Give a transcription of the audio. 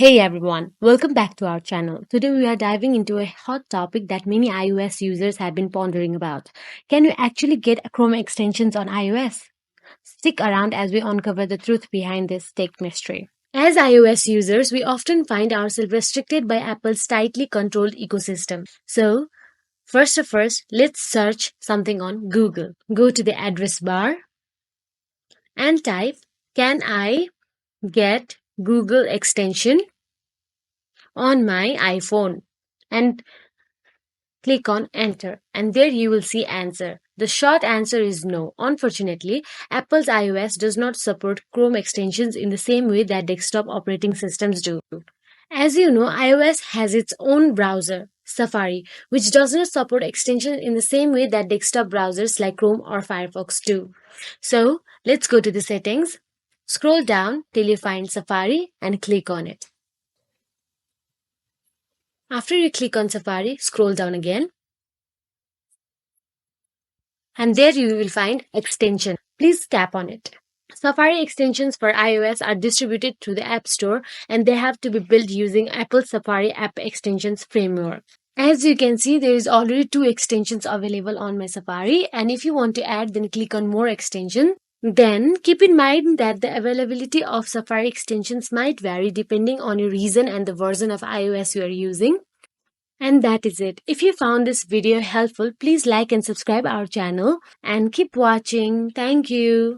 Hey everyone, welcome back to our channel. Today we are diving into a hot topic that many iOS users have been pondering about. Can you actually get Chrome extensions on iOS? Stick around as we uncover the truth behind this tech mystery. As iOS users, we often find ourselves restricted by Apple's tightly controlled ecosystem. So, first, let's search something on Google. Go to the address bar and type, "Can I get Google extension on my iPhone?" and click on enter, and there you will see answer. The short answer is no. Unfortunately, Apple's iOS does not support Chrome extensions in the same way that desktop operating systems do. As you know, iOS has its own browser, Safari, which does not support extensions in the same way that desktop browsers like Chrome or Firefox do. So, let's go to the settings. Scroll down till you find Safari and click on it. After you click on Safari, scroll down again, and there you will find extension. Please tap on it. Safari extensions for iOS are distributed through the App Store, and they have to be built using Apple Safari App Extensions framework. As you can see, there is already two extensions available on my Safari, and if you want to add, then click on more extension. Then keep in mind that the availability of Safari extensions might vary depending on your region and the version of iOS you are using. And that is it. If you found this video helpful, please like and subscribe our channel and keep watching. Thank you.